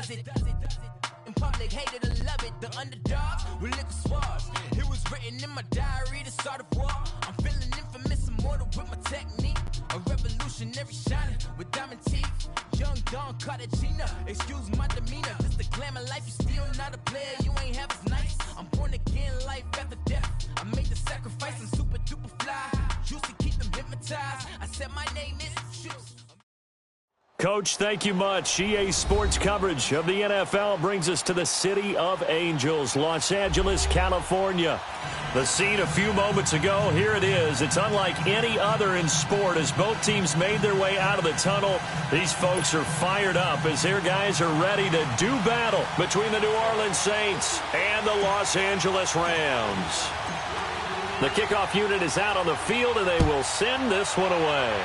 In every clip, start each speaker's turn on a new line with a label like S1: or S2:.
S1: does it. In public, hated and love it. The underdogs with liquor swabs. It was written in my diary to start a war. I'm feeling infamous, immortal with my technique. A revolutionary shining with diamond teeth. Young Don Cartagena, excuse my demeanor. This the glamour life, you still not a player, you ain't half as nice. I'm born again, life after death. I made the sacrifice, I'm super duper fly. Used to keep them hypnotized. I said my name is Juice.
S2: Coach, thank you much. EA Sports coverage of the NFL brings us to the City of Angels, Los Angeles, California. The scene a few moments ago, here it is. It's unlike any other in sport as both teams made their way out of the tunnel. These folks are fired up as their guys are ready to do battle between the New Orleans Saints and the Los Angeles Rams. The kickoff unit is out on the field, and they will send this one away.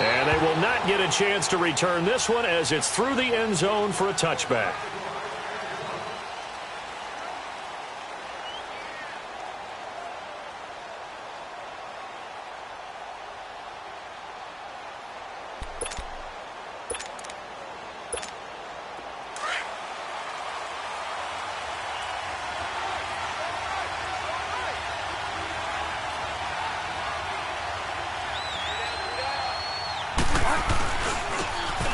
S2: And they will not get a chance to return this one as it's through the end zone for a touchback.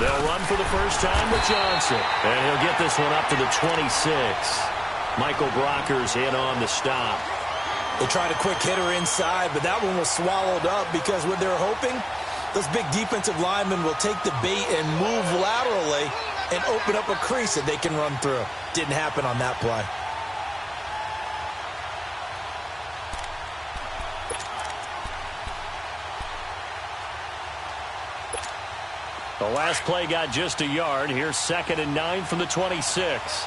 S2: They'll run for the first time with Johnson. And he'll get this one up to the 26. Michael Brocker's in on the stop.
S3: They tried a quick hitter inside, but that one was swallowed up because what they're hoping, those big defensive linemen will take the bait and move laterally and open up a crease that they can run through. Didn't happen on that play.
S2: The last play got just a yard. Here's 2nd and 9 from the 26.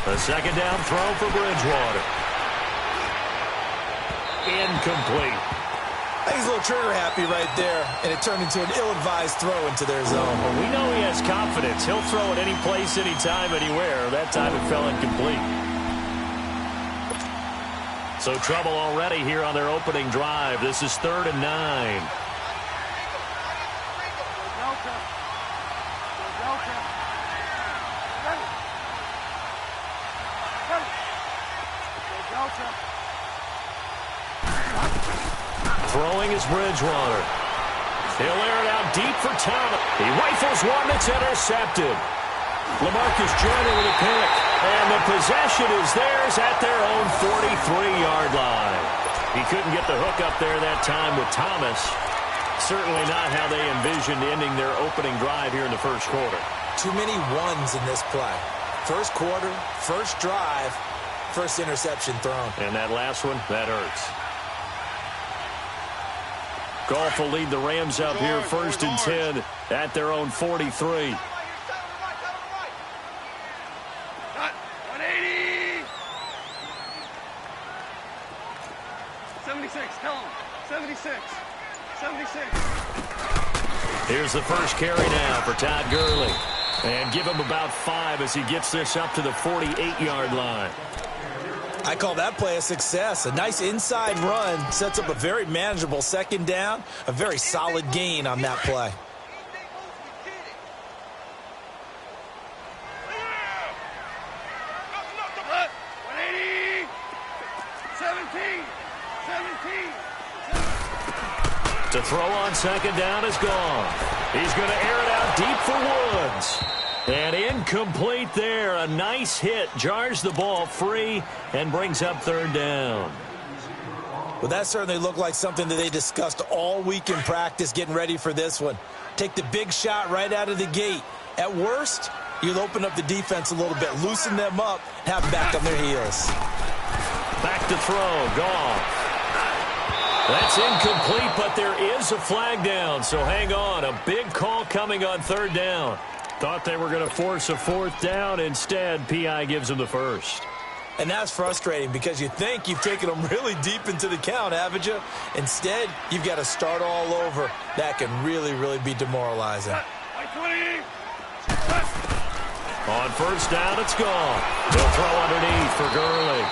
S2: The second down throw for Bridgewater. Incomplete.
S3: He's a little trigger happy right there, and it turned into an ill-advised throw into their zone.
S2: Well, we know he has confidence. He'll throw it any place, anytime, anywhere. That time it fell incomplete. So trouble already here on their opening drive. This is 3rd and 9. Throwing is Bridgewater. He'll air it out deep for Thomas. He rifles one that's intercepted. LaMarcus joining with a pick. And the possession is theirs at their own 43-yard line. He couldn't get the hook up there that time with Thomas. Certainly not how they envisioned ending their opening drive here in the first quarter.
S3: Too many ones in this play. First quarter, first drive, first interception thrown.
S2: And that last one, that hurts. Goff will lead the Rams up here 1st and 10 at their own 43.
S4: 180. Tell him. 76. 76.
S2: Here's the first carry now for Todd Gurley. And give him about 5 as he gets this up to the 48-yard line.
S3: I call that play a success. A nice inside run sets up a very manageable second down. A very solid gain on that play.
S2: To throw on second down is gone. He's going to air it out deep for Woods. And incomplete there. A nice hit. Jars the ball free and brings up 3rd down.
S3: Well, that certainly looked like something that they discussed all week in practice getting ready for this one. Take the big shot right out of the gate. At worst, you'll open up the defense a little bit, loosen them up, have them back on their heels.
S2: Back to throw. Goff. That's incomplete, but there is a flag down, so hang on. A big call coming on 3rd down. Thought they were going to force a 4th down. Instead, P.I. gives them the first.
S3: And that's frustrating because you think you've taken them really deep into the count, haven't you? Instead, you've got to start all over. That can really, really be demoralizing.
S2: On first down, it's gone. They'll throw underneath for Gurley.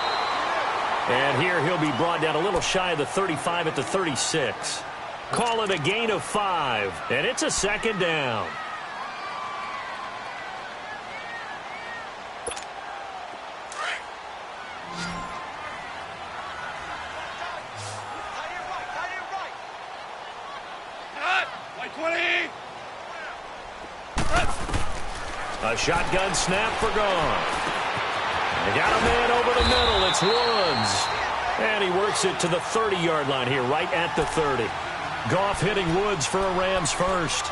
S2: And here he'll be brought down a little shy of the 35 at the 36. Call it a gain of 5, and it's a second down. A shotgun snap for Goff. They got a man over the middle. It's Woods. And he works it to the 30-yard line here, right at the 30. Goff hitting Woods for a Rams first.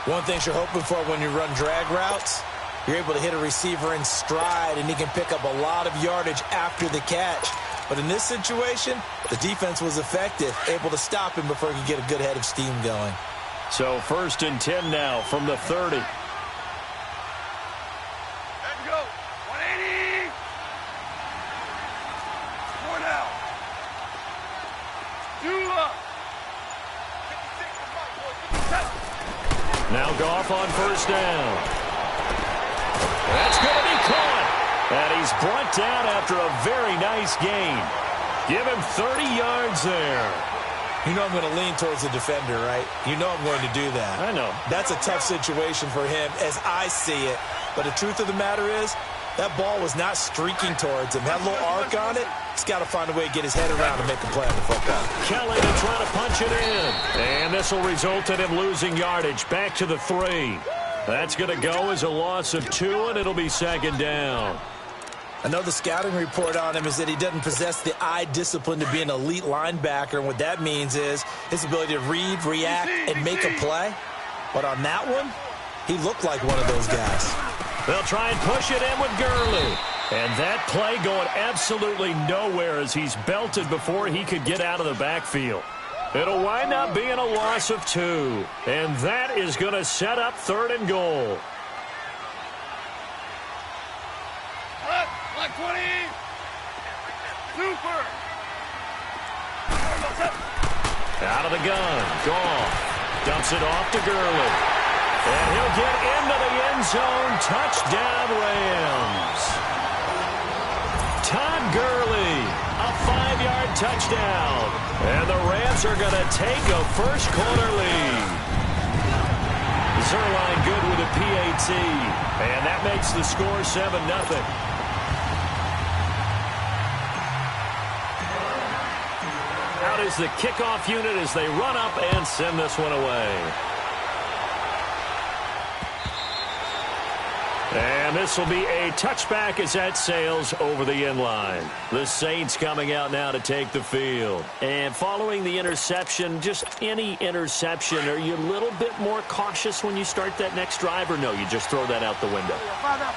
S3: One thing you're hoping for when you run drag routes, you're able to hit a receiver in stride, and he can pick up a lot of yardage after the catch. But in this situation, the defense was effective, able to stop him before he could get a good head of steam going.
S2: So 1st and 10 now from the 30. Now Goff on first down. That's going to be caught. And he's brought down after a very nice gain. Give him 30 yards there.
S3: You know I'm going to lean towards the defender, right? You know I'm going to do that.
S2: I know.
S3: That's a tough situation for him as I see it. But the truth of the matter is, that ball was not streaking towards him. Had a little arc on it. He's got to find a way to get his head around and make a play on the football.
S2: Kelly to try to punch it in. And this will result in him losing yardage. Back to the 3. That's going to go as a loss of 2, and it'll be second down.
S3: I know the scouting report on him is that he doesn't possess the eye discipline to be an elite linebacker. And what that means is his ability to read, react, and make a play. But on that one, he looked like one of those guys.
S2: They'll try and push it in with Gurley. And that play going absolutely nowhere as he's belted before he could get out of the backfield. It'll wind up being a loss of 2. And that is going to set up 3rd and goal.
S4: Black 20. Super.
S2: Out of the gun. Goff dumps it off to Gurley. And he'll get into the end zone. Touchdown, Rams. Todd Gurley, a 5-yard touchdown. And the Rams are going to take a first-quarter lead. Zerline good with a PAT. And that makes the score 7-0. Out is the kickoff unit as they run up and send this one away. And this will be a touchback as that sails over the end line. The Saints coming out now to take the field. And following the interception, just any interception, are you a little bit more cautious when you start that next drive, or no, you just throw that out the window?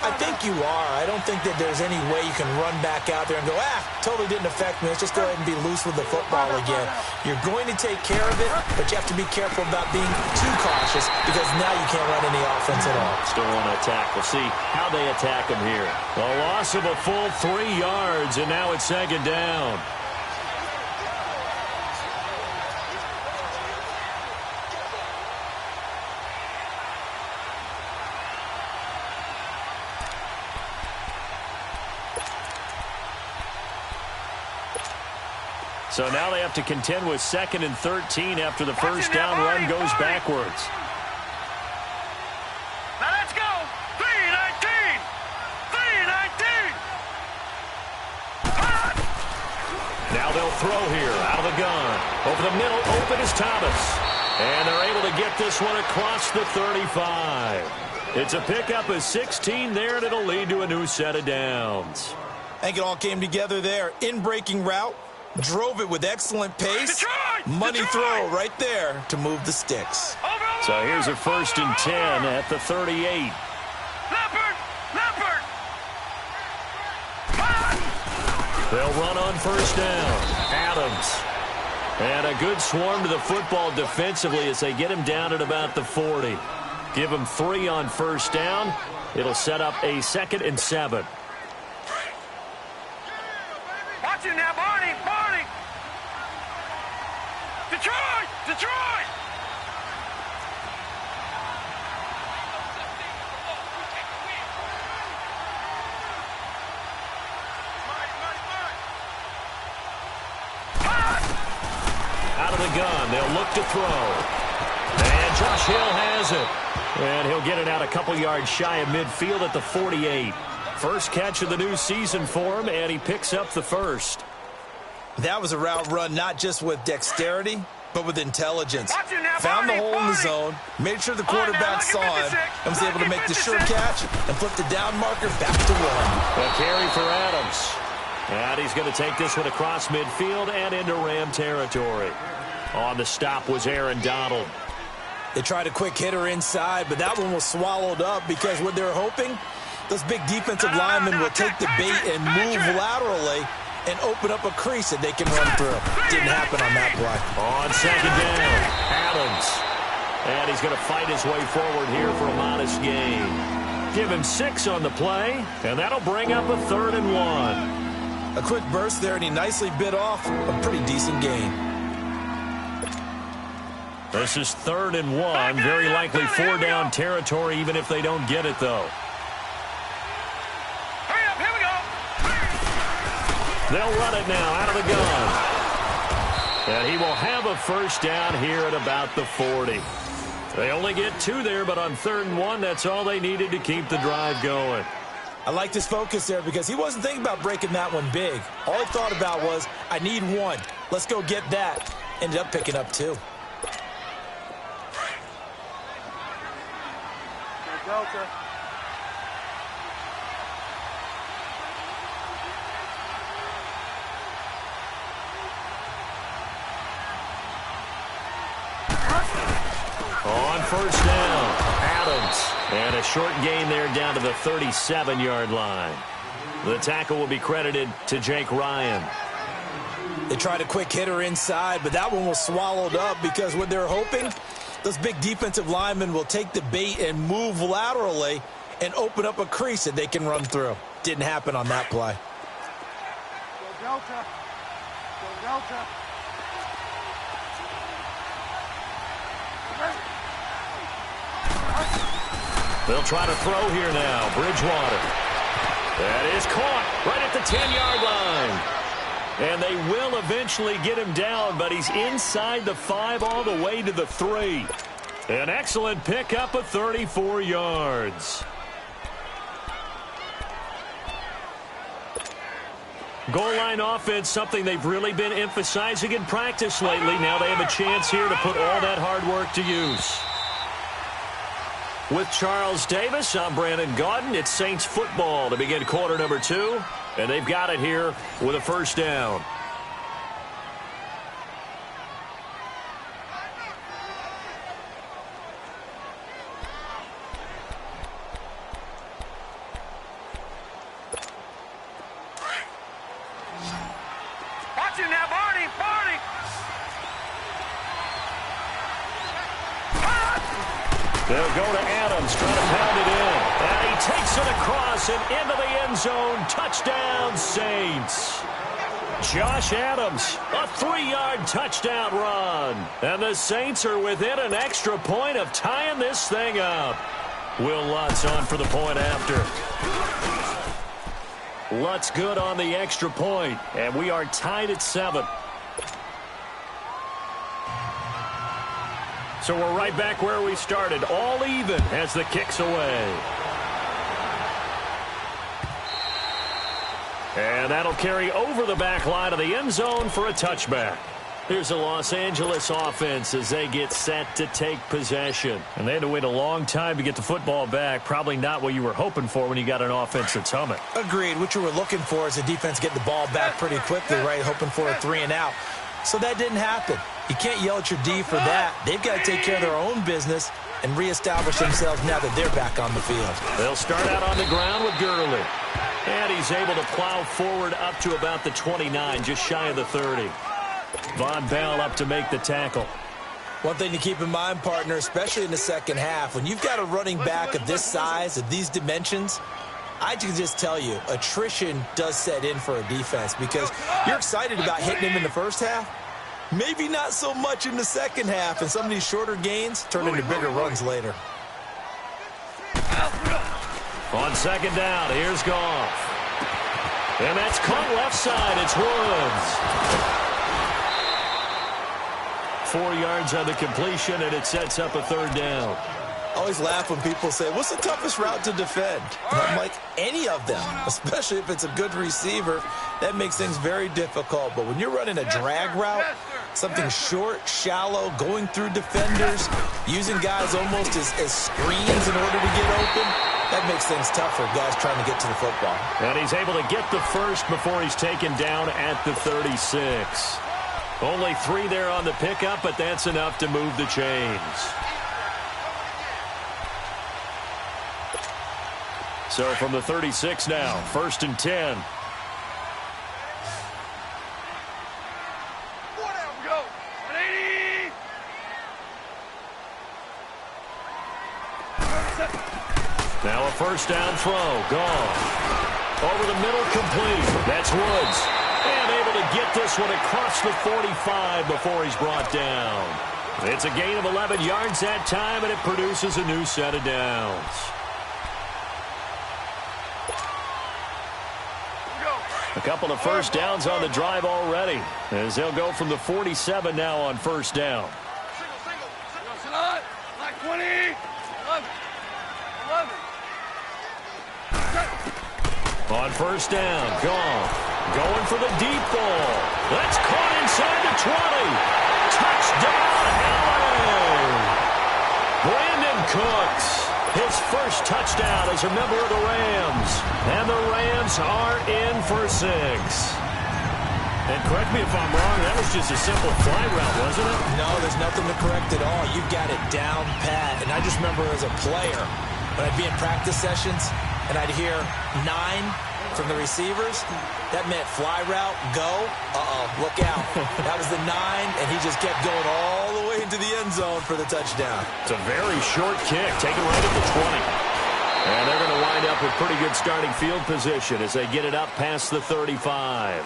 S3: I think you are. I don't think that there's any way you can run back out there and go, totally didn't affect me. Let's just go ahead and be loose with the football again. You're going to take care of it, but you have to be careful about being too cautious because now you can't run any offense at all.
S2: Still want to attack. We'll see how they attack him here. A loss of a full 3 yards, and now it's second down. So now they have to contend with 2nd and 13 after the first down run goes backwards.
S4: Now let's go. 3-19. 3-19.
S2: Now they'll throw here out of the gun. Over the middle, open is Thomas. And they're able to get this one across the 35. It's a pickup of 16 there, and it'll lead to a new set of downs.
S3: I think it all came together there. In-breaking route. Drove it with excellent pace. Money throw right there to move the sticks.
S2: So here's a 1st and 10 at the 38.
S4: Leopard.
S2: They'll run on first down. Adams. And a good swarm to the football defensively as they get him down at about the 40. Give him 3 on first down. It'll set up a 2nd and 7.
S4: Watch it now, Barney. Detroit.
S2: of the gun. They'll look to throw. And Josh Hill has it. And he'll get it out a couple yards shy of midfield at the 48. First catch of the new season for him, and he picks up the first.
S3: That was a route run not just with dexterity, but with intelligence. Found the hole in the zone, made sure the quarterback saw him, and was able to make the sure catch and flip the down marker back to one.
S2: A carry for Adams. And he's going to take this one across midfield and into Ram territory. On the stop was Aaron Donald.
S3: They tried a quick hitter inside, but that one was swallowed up because what they're hoping, those big defensive linemen will take the bait and move laterally and open up a crease that they can run through. Didn't happen on that play.
S2: On second down, Adams. And he's going to fight his way forward here for a modest gain. Give him 6 on the play, and that'll bring up a 3rd and 1.
S3: A quick burst there, and he nicely bit off a pretty decent gain.
S2: This is 3rd and 1. Very likely 4-down territory, even if they don't get it, though.
S4: Hurry up, here we go.
S2: They'll run it now out of the gun. And he will have a first down here at about the 40. They only get 2 there, but on 3rd and 1, that's all they needed to keep the drive going.
S3: I liked his focus there because he wasn't thinking about breaking that one big. All he thought about was, I need 1. Let's go get that. Ended up picking up 2.
S4: Delta.
S2: On first down, Adams. And a short gain there down to the 37-yard line. The tackle will be credited to Jake Ryan.
S3: They tried a quick hitter inside, but that one was swallowed up because what they're hoping, those big defensive linemen will take the bait and move laterally and open up a crease that they can run through. Didn't happen on that play.
S4: Go Delta. Go Delta.
S2: They'll try to throw here now. Bridgewater. That is caught right at the 10-yard line. And they will eventually get him down, but he's inside the 5 all the way to the 3. An excellent pickup of 34 yards. Goal line offense, something they've really been emphasizing in practice lately. Now they have a chance here to put all that hard work to use. With Charles Davis, I'm Brandon Gaudin. It's Saints football to begin quarter number 2. And they've got it here with a first down.
S4: Watch it now, Barney. Barney.
S2: They'll go to Adams, trying to pound it in. And he takes it across and into the end zone. Touchdown, Saints. Josh Adams, a 3-yard touchdown run. And the Saints are within an extra point of tying this thing up. Will Lutz on for the point after. Lutz good on the extra point, and we are tied at 7. So we're right back where we started, all even as the kick's away. And that'll carry over the back line of the end zone for a touchback. Here's the Los Angeles offense as they get set to take possession. And they had to wait a long time to get the football back. Probably not what you were hoping for when you got an offense that's humming.
S3: Agreed. What you were looking for is the defense getting the ball back pretty quickly, right? Hoping for a 3 and out. So that didn't happen. You can't yell at your D for that. They've got to take care of their own business and reestablish themselves now that they're back on the field.
S2: They'll start out on the ground with Gurley. And he's able to plow forward up to about the 29, just shy of the 30. Von Bell up to make the tackle.
S3: One thing to keep in mind, partner, especially in the second half, when you've got a running back of this size, of these dimensions, I can just tell you, attrition does set in for a defense because you're excited about hitting him in the first half. Maybe not so much in the second half, and some of these shorter gains turn into bigger runs later.
S2: On second down, here's Goff. And that's caught left side. It's Woods. 4 yards on the completion, and it sets up a 3rd down.
S3: I always laugh when people say, what's the toughest route to defend? And I'm like, any of them, especially if it's a good receiver. That makes things very difficult. But when you're running a drag route, something short, shallow, going through defenders, using guys almost as screens in order to get open, that makes things tougher, guys trying to get to the football.
S2: And he's able to get the first before he's taken down at the 36. Only 3 there on the pickup, but that's enough to move the chains. So from the 36 now, 1st and 10. Now a 1st down throw, gone. Over the middle, complete. That's Woods. And able to get this one across the 45 before he's brought down. It's a gain of 11 yards that time, and it produces a new set of downs. A couple of 1st downs on the drive already, as they'll go from the 47 now on 1st down.
S4: Like 20, 11.
S2: On 1st down, gone. Going for the deep ball. That's caught inside the 20. Touchdown, LA! Brandon Cooks, his first touchdown as a member of the Rams. And the Rams are in for 6. And correct me if I'm wrong, that was just a simple fly route, wasn't it?
S3: No, there's nothing to correct at all. You've got it down pat. And I just remember as a player, when I'd be in practice sessions, and I'd hear 9 from the receivers, that meant fly route, go, look out. That was the 9, and he just kept going all the way into the end zone for the touchdown.
S2: It's a very short kick, taken right at the 20. And they're going to wind up with pretty good starting field position as they get it up past the 35.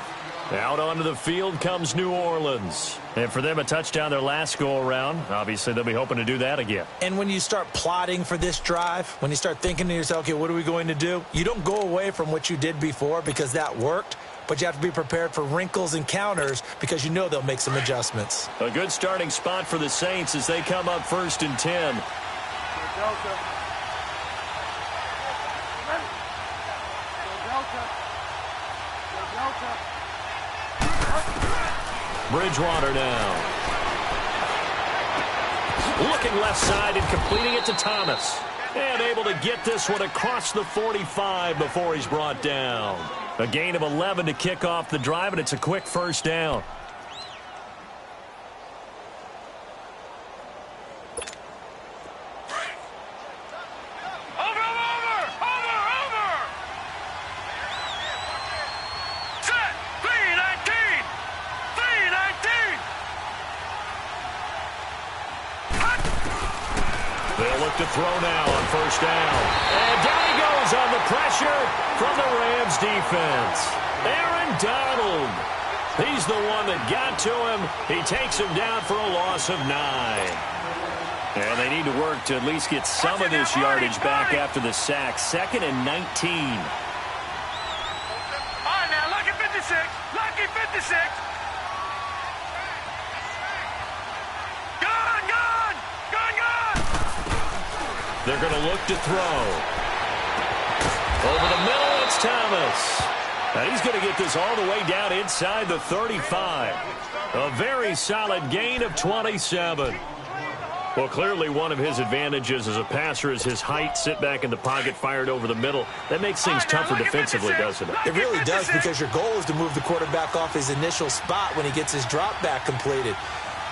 S2: Out onto the field comes New Orleans. And for them, a touchdown their last go-around. Obviously, they'll be hoping to do that again.
S3: And when you start plotting for this drive, when you start thinking to yourself, okay, what are we going to do? You don't go away from what you did before because that worked, but you have to be prepared for wrinkles and counters because you know they'll make some adjustments.
S2: A good starting spot for the Saints as they come up 1st and 10. Bridgewater now. Looking left side and completing it to Thomas. And able to get this one across the 45 before he's brought down. A gain of 11 to kick off the drive, and it's a quick 1st down. To throw now on 1st down. And down he goes on the pressure from the Rams defense. Aaron Donald. He's the one that got to him. He takes him down for a loss of 9. And they need to work to at least get some of this yardage back after the sack. 2nd and 19.
S4: All right, now, lucky 56. Lucky 56.
S2: They're going to look to throw. Over the middle, it's Thomas. And he's going to get this all the way down inside the 35. A very solid gain of 27. Well, clearly one of his advantages as a passer is his height. Sit back in the pocket, fired over the middle. That makes things tougher defensively, doesn't it?
S3: It really does, because your goal is to move the quarterback off his initial spot when he gets his drop back completed.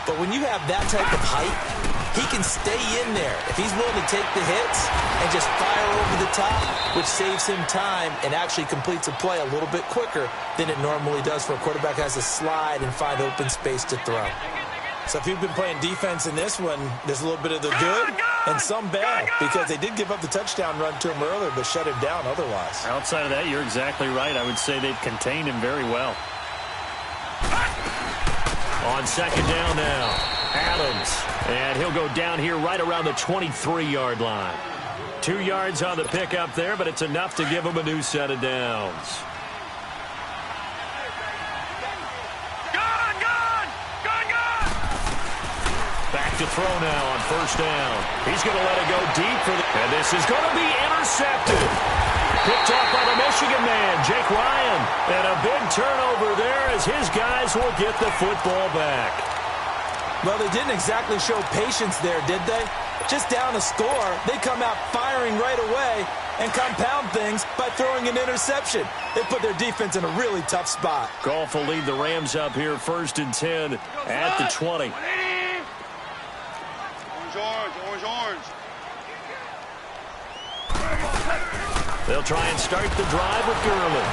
S3: But when you have that type of height, he can stay in there if he's willing to take the hits and just fire over the top, which saves him time and actually completes a play a little bit quicker than it normally does for a quarterback who has to slide and find open space to throw. So if you've been playing defense in this one, there's a little bit of the good and some bad, because they did give up the touchdown run to him earlier but shut him down otherwise.
S2: Outside of that, you're exactly right. I would say they've contained him very well. On 2nd down now, Adams. And he'll go down here right around the 23-yard line. 2 yards on the pickup there, but it's enough to give him a new set of downs. to throw now on first down. He's going to let it go deep for the... And this is going to be intercepted. Picked off by the Michigan man, Jake Ryan. And a big turnover there as his guys will get the football back.
S3: Well, they didn't exactly show patience there, did they? Just down a score, they come out firing right away and compound things by throwing an interception. They put their defense in a really tough spot.
S2: Goff will lead the Rams up here 1st and 10 at the 20.
S4: Orange.
S2: They'll try and start the drive with Gurley.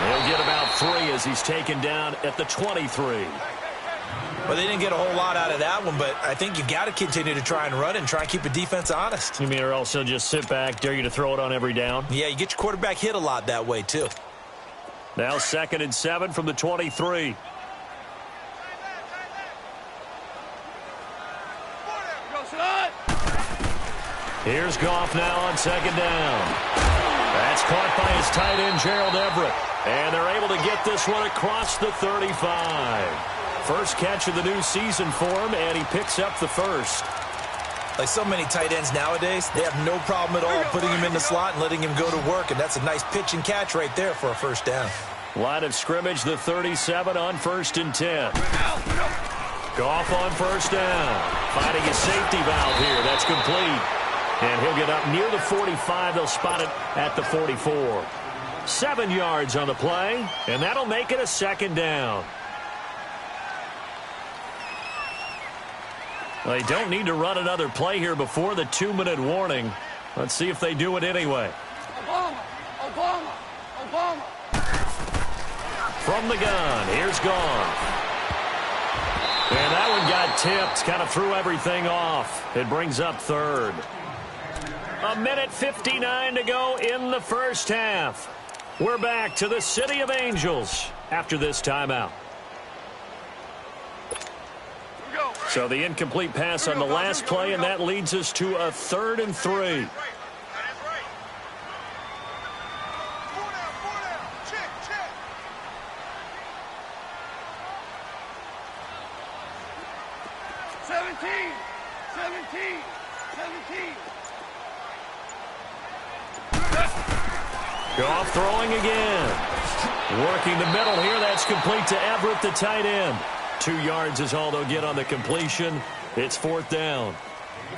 S2: He'll get about 3 as he's taken down at the 23.
S3: Well, they didn't get a whole lot out of that one, but I think you got to continue to try and run and try and keep the defense honest.
S2: You mean or else he'll just sit back, dare you to throw it on every down?
S3: Yeah, you get your quarterback hit a lot that way, too.
S2: Now 2nd and 7 from the 23. Here's Goff now on 2nd down. That's caught by his tight end, Gerald Everett. And they're able to get this one across the 35. First catch of the new season for him, and he picks up the first.
S3: Like so many tight ends nowadays, they have no problem at all putting him in the slot and letting him go to work, and that's a nice pitch and catch right there for a first down.
S2: Line of scrimmage, the 37 on 1st and 10. Goff on first down. Finding his safety valve here. That's complete. And he'll get up near the 45. They'll spot it at the 44. 7 yards on the play, and that'll make it a 2nd down. They don't need to run another play here before the 2-minute warning. Let's see if they do it anyway.
S4: Obama.
S2: From the gun, here's Goff. And that one got tipped, kind of threw everything off. It brings up 3rd. 1:59 to go in the first half. We're back to the City of Angels after this timeout. So the incomplete pass on the last play, and that leads us to a 3rd and 3. Goff throwing again. Working the middle here. That's complete to Everett, the tight end. 2 yards is all they'll get on the completion. It's 4th down.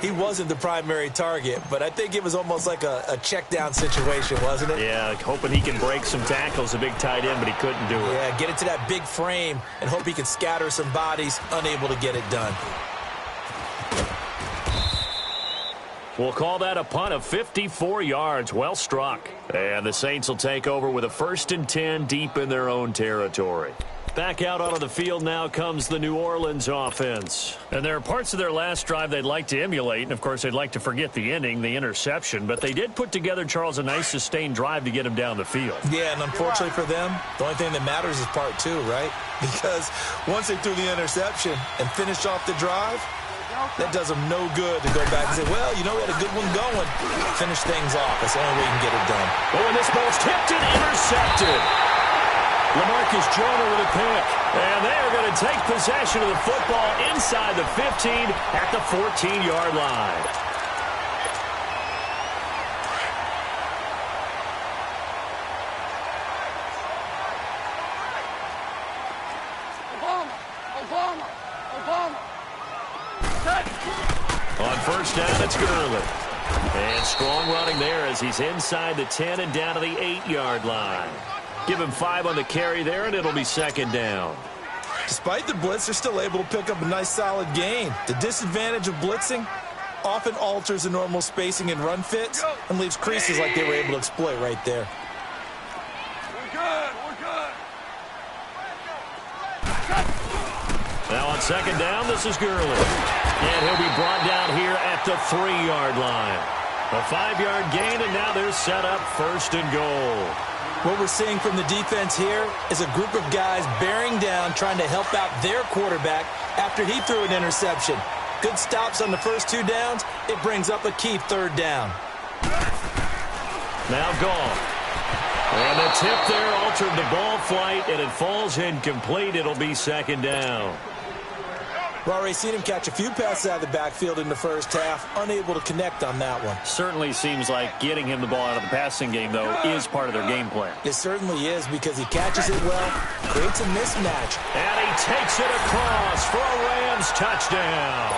S3: He wasn't the primary target, but I think it was almost like a check down situation, wasn't it?
S2: Yeah, hoping he can break some tackles, a big tight end, but he couldn't do it.
S3: Yeah, get it to that big frame and hope he can scatter some bodies, unable to get it done.
S2: We'll call that a punt of 54 yards. Well struck. And the Saints will take over with a 1st and 10 deep in their own territory. Back out onto the field now comes the New Orleans offense. And there are parts of their last drive they'd like to emulate. And, of course, they'd like to forget the ending, the interception. But they did put together, Charles, a nice sustained drive to get him down the field.
S3: Yeah, and unfortunately for them, the only thing that matters is part 2, right? Because once they threw the interception and finished off the drive, that does them no good to go back and say, well, you know, we had a good one going. Finish things off. That's the only way you can get it done.
S2: Oh, and this ball's tipped and intercepted. LaMarcus Joyner with a pick. And they are going to take possession of the football inside the 15 at the 14-yard line.
S4: Obama.
S2: On first down, it's Gurley. And strong running there as he's inside the 10 and down to the 8-yard line. Give him 5 on the carry there, and it'll be 2nd down.
S3: Despite the blitz, they're still able to pick up a nice, solid gain. The disadvantage of blitzing often alters the normal spacing and run fits and leaves creases like they were able to exploit right there.
S4: We're good.
S2: Now on 2nd down, this is Gurley. And he'll be brought down here at the 3-yard line. A 5-yard gain, and now they're set up 1st and goal.
S3: What we're seeing from the defense here is a group of guys bearing down, trying to help out their quarterback after he threw an interception. Good stops on the first 2 downs. It brings up a key 3rd down.
S2: Now Goff. And the tip there altered the ball flight, and it falls incomplete. It'll be 2nd down.
S3: We've already seen him catch a few passes out of the backfield in the first half, unable to connect on that one.
S2: Certainly seems like getting him the ball out of the passing game, though, is part of their game plan.
S3: It certainly is, because he catches it well, creates a mismatch.
S2: And he takes it across for a Rams touchdown.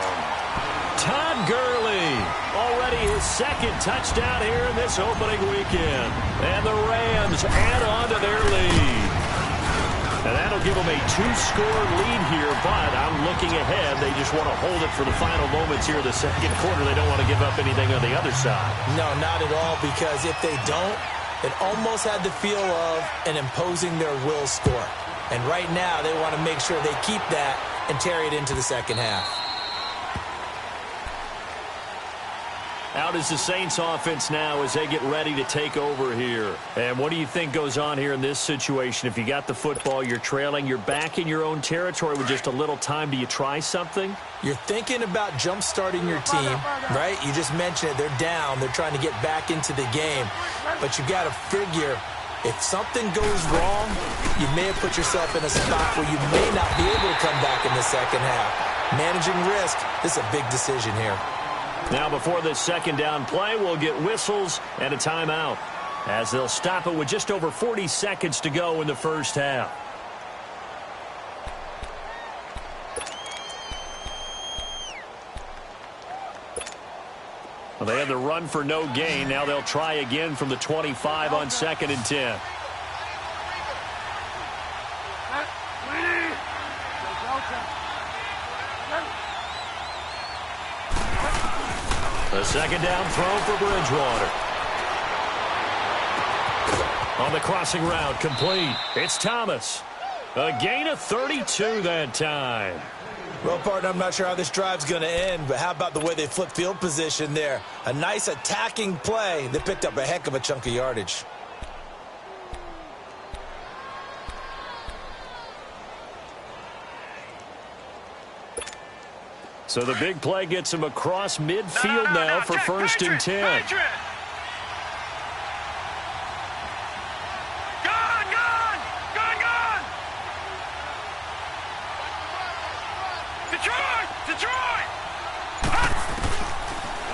S2: Todd Gurley, already his second touchdown here in this opening weekend. And the Rams add on to their lead. And that'll give them a 2-score lead here, but I'm looking ahead. They just want to hold it for the final moments here in the second quarter. They don't want to give up anything on the other side.
S3: No, not at all, because if they don't, it almost had the feel of an imposing their will score. And right now, they want to make sure they keep that and carry it into the second half.
S2: Out is the Saints offense now as they get ready to take over here. And what do you think goes on here in this situation? If you got the football, you're trailing, you're back in your own territory with just a little time. Do you try something?
S3: You're thinking about jump-starting your team, right? You just mentioned it. They're down. They're trying to get back into the game. But you got to figure, if something goes wrong, you may have put yourself in a spot where you may not be able to come back in the second half. Managing risk, this is a big decision here.
S2: Now, before this second down play, we'll get whistles and a timeout as they'll stop it with just over 40 seconds to go in the first half. Well, they had the run for no gain. Now they'll try again from the 25 on 2nd and 10. The second down throw for Bridgewater. On the crossing route, complete. It's Thomas. A gain of 32 that time.
S3: Well, partner, I'm not sure how this drive's going to end, but how about the way they flip field position there? A nice attacking play. They picked up a heck of a chunk of yardage.
S2: So the big play gets him across midfield now for 1st and 10.
S4: Detroit!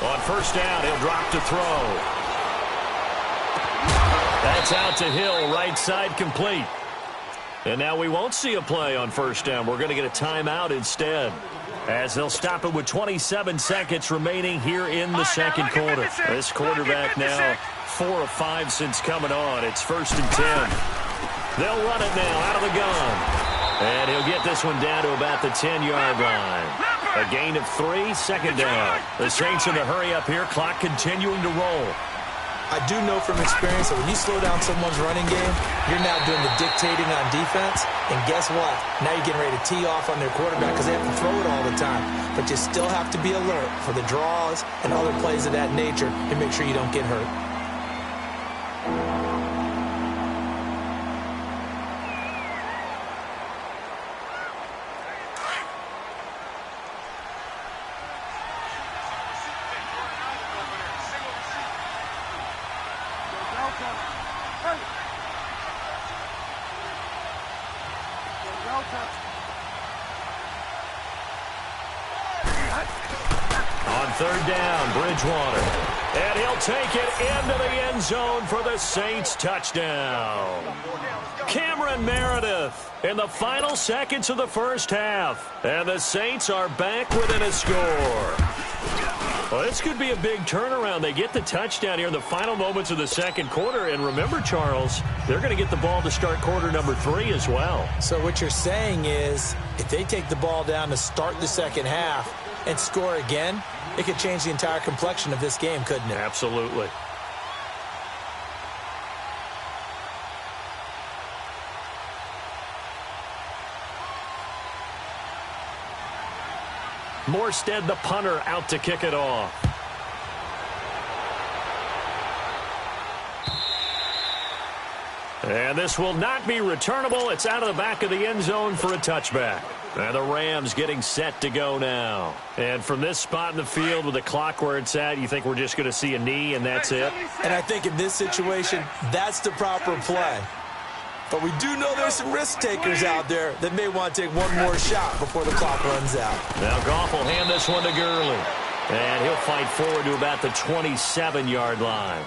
S2: On 1st down, he'll drop to throw. That's out to Hill, right side complete. And now we won't see a play on 1st down. We're going to get a timeout instead, as they'll stop it with 27 seconds remaining here in the second quarter. This quarterback now 4 of 5 since coming on. It's 1st and 10. They'll run it now out of the gun. And he'll get this one down to about the 10-yard line. A gain of 3, second down. The Saints in the hurry up here, clock continuing to roll.
S3: I do know from experience that when you slow down someone's running game, you're now doing the dictating on defense. And guess what? Now you're getting ready to tee off on their quarterback because they have to throw it all the time. But you still have to be alert for the draws and other plays of that nature and make sure you don't get hurt.
S2: On 3rd down, Bridgewater. And he'll take it into the end zone for the Saints touchdown. Cameron Meredith in the final seconds of the first half. And the Saints are back within a score. Well, this could be a big turnaround. They get the touchdown here in the final moments of the second quarter. And remember, Charles, they're going to get the ball to start quarter number 3 as well.
S3: So what you're saying is if they take the ball down to start the second half and score again, it could change the entire complexion of this game, couldn't it?
S2: Absolutely. Morstead, the punter, out to kick it off. And this will not be returnable. It's out of the back of the end zone for a touchback. And the Rams getting set to go now. And from this spot in the field with the clock where it's at, you think we're just going to see a knee and that's it?
S3: And I think in this situation, that's the proper play. But we do know there's some risk takers out there that may want to take one more shot before the clock runs out.
S2: Now Goff will hand this one to Gurley. And he'll fight forward to about the 27-yard line.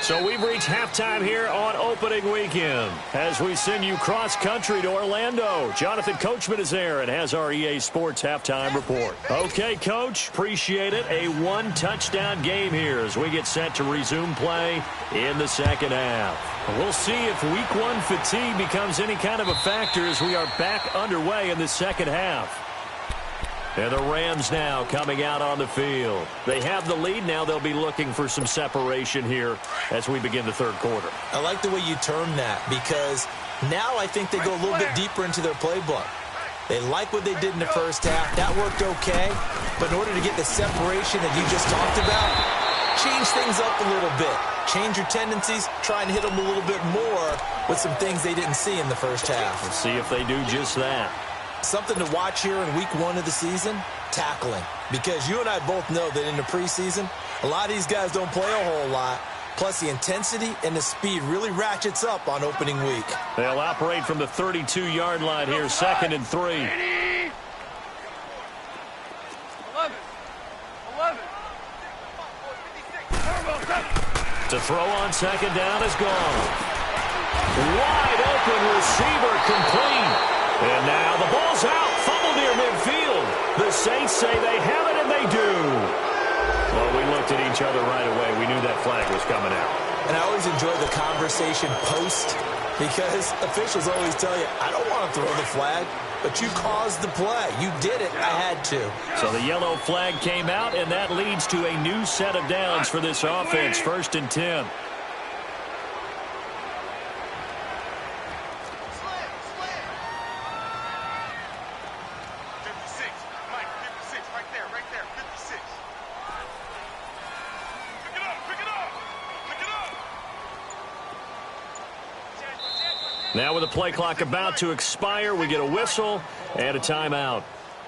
S2: So we've reached halftime here on opening weekend as we send you cross-country to Orlando. Jonathan Coachman is there and has our EA Sports halftime report. Okay, Coach, appreciate it. A one-touchdown game here as we get set to resume play in the second half. We'll see if week one fatigue becomes any kind of a factor as we are back underway in the second half. And the Rams now coming out on the field. They have the lead. Now they'll be looking for some separation here as we begin the third quarter.
S3: I like the way you term that because now I think they go a little bit deeper into their playbook. They like what they did in the first half. That worked okay. But in order to get the separation that you just talked about, change things up a little bit. Change your tendencies. Try and hit them a little bit more with some things they didn't see in the first half.
S2: We'll see if they do just that.
S3: Something to watch here in week one of the season, tackling. Because you and I both know that in the preseason, a lot of these guys don't play a whole lot. Plus, the intensity and the speed really ratchets up on opening week.
S2: They'll operate from the 32-yard line here, 2nd and 3.
S4: 11. 11.
S2: To throw on second down is gone. Wide open receiver complete. And now the ball's out. Fumble near midfield. The Saints say they have it, and they do. Well, we looked at each other right away. We knew that flag was coming out.
S3: And I always enjoy the conversation post because officials always tell you, I don't want to throw the flag, but you caused the play. You did it. I had to.
S2: So the yellow flag came out, and that leads to a new set of downs for this offense. 1st and 10. Now with the play clock about to expire, we get a whistle and a timeout.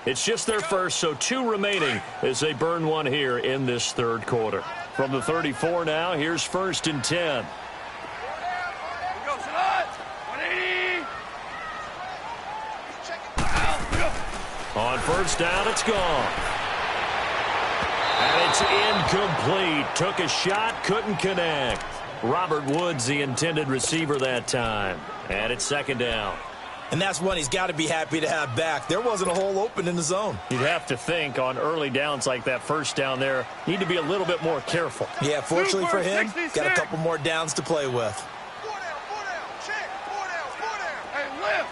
S2: It's just their first, so 2 remaining as they burn one here in this third quarter. From the 34 now, here's 1st and 10. On first down, it's gone. And it's incomplete. Took a shot, couldn't connect. Robert Woods, the intended receiver that time. And it's 2nd down.
S3: And that's one he's got to be happy to have back. There wasn't a hole open in the zone.
S2: You'd have to think on early downs like that first down there, need to be a little bit more careful.
S3: Yeah, fortunately for him, got a couple more downs to play with.
S4: 4 down, check, 4 down. Hey, lift.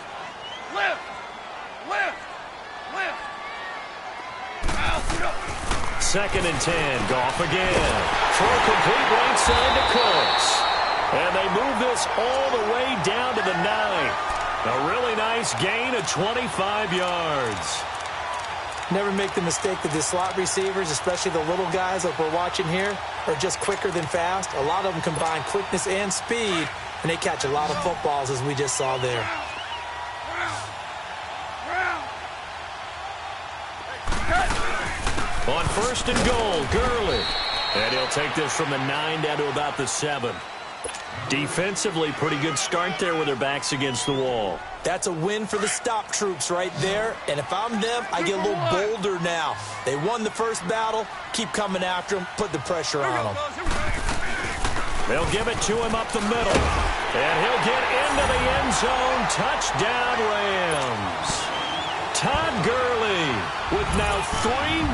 S2: 2nd and 10. Goff again. Throw complete right side to Cooks. And they move this all the way down to the 9. A really nice gain of 25 yards.
S3: Never make the mistake that the slot receivers, especially the little guys like we're watching here, are just quicker than fast. A lot of them combine quickness and speed, and they catch a lot of footballs, as we just saw there.
S2: On 1st and goal, Gurley. And he'll take this from the 9 down to about the 7. Defensively, pretty good start there with their backs against the wall.
S3: That's a win for the stop troops right there. And if I'm them, I get a little bolder now. They won the first battle. Keep coming after them. Put the pressure on them.
S2: They'll give it to him up the middle. And he'll get into the end zone. Touchdown, Rams. Todd Gurley with now 3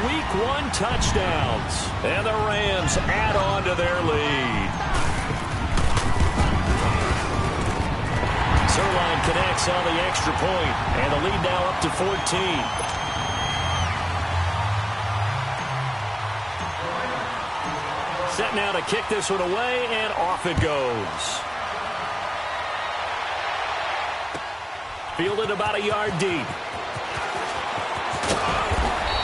S2: Week 1 touchdowns. And the Rams add on to their lead. Zerline connects on the extra point, and the lead now up to 14. Set now to kick this one away, and off it goes. Fielded about a yard deep.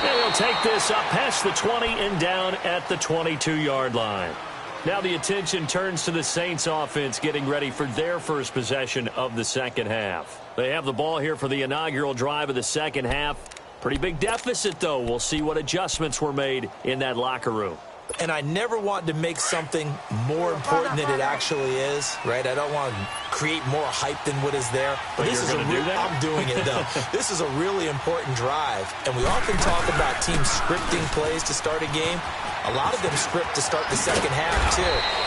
S2: And he'll take this up past the 20 and down at the 22-yard line. Now the attention turns to the Saints offense getting ready for their first possession of the second half. They have the ball here for the inaugural drive of the second half. Pretty big deficit, though. We'll see what adjustments were made in that locker room.
S3: And I never want to make something more important than it actually is, right? I don't want to create more hype than what is there.
S2: But this is
S3: I'm doing it, though. This is a really important drive. And we often talk about teams scripting plays to start a game. A lot of them script to start the second half, too.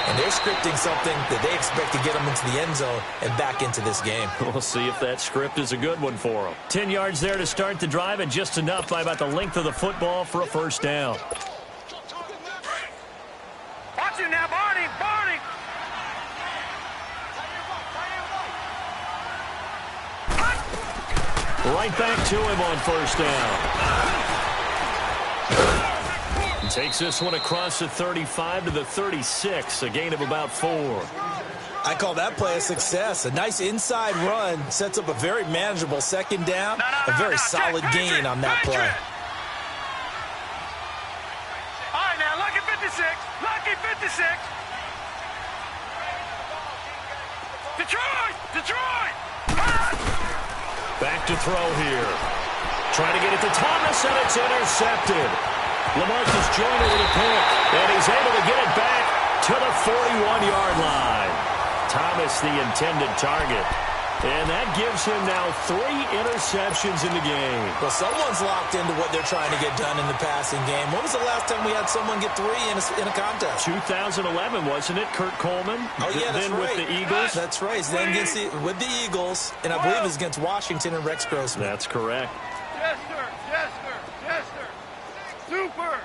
S3: And they're scripting something that they expect to get them into the end zone and back into this game.
S2: We'll see if that script is a good one for them. 10 yards there to start the drive, and just enough by about the length of the football for a first down.
S4: Watch it now, Barney! Barney!
S2: Right back to him on first down. Takes this one across the 35 to the 36, a gain of about 4.
S3: I call that play a success. A nice inside run sets up a very manageable second down, a very solid gain on that play.
S4: All right, now, lucky 56. Lucky 56. Detroit! Detroit!
S2: Back to throw here. Trying to get it to Thomas, and it's intercepted. Lamarcus Joyner with a pick, and he's able to get it back to the 41-yard line. Thomas, the intended target. And that gives him now 3 interceptions in the game.
S3: Well, someone's locked into what they're trying to get done in the passing game. When was the last time we had someone get 3 in a contest?
S2: 2011, wasn't it, Kurt Coleman?
S3: Oh, yeah, that's
S2: then
S3: right.
S2: with the Eagles.
S3: That's right. Then with the Eagles, and I believe it was against Washington and Rex Grossman.
S2: That's correct.
S4: Yes, sir. Yes, sir. Yes, sir. Super.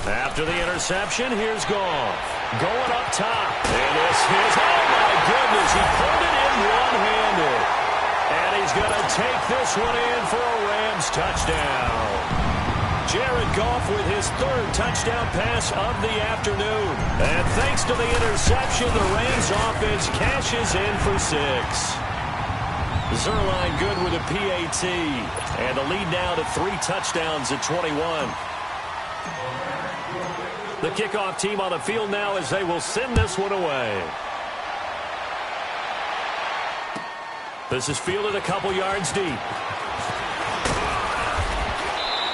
S2: After the interception, here's Goff. Going up top. And this is, oh my goodness, he pulled it in one-handed. And he's going to take this one in for a Rams touchdown. Jared Goff with his 3rd touchdown pass of the afternoon. And thanks to the interception, the Rams offense cashes in for 6. Zerline good with a PAT. And the lead now to 3 touchdowns at 21. The kickoff team on the field now as they will send this one away. This is fielded a couple yards deep.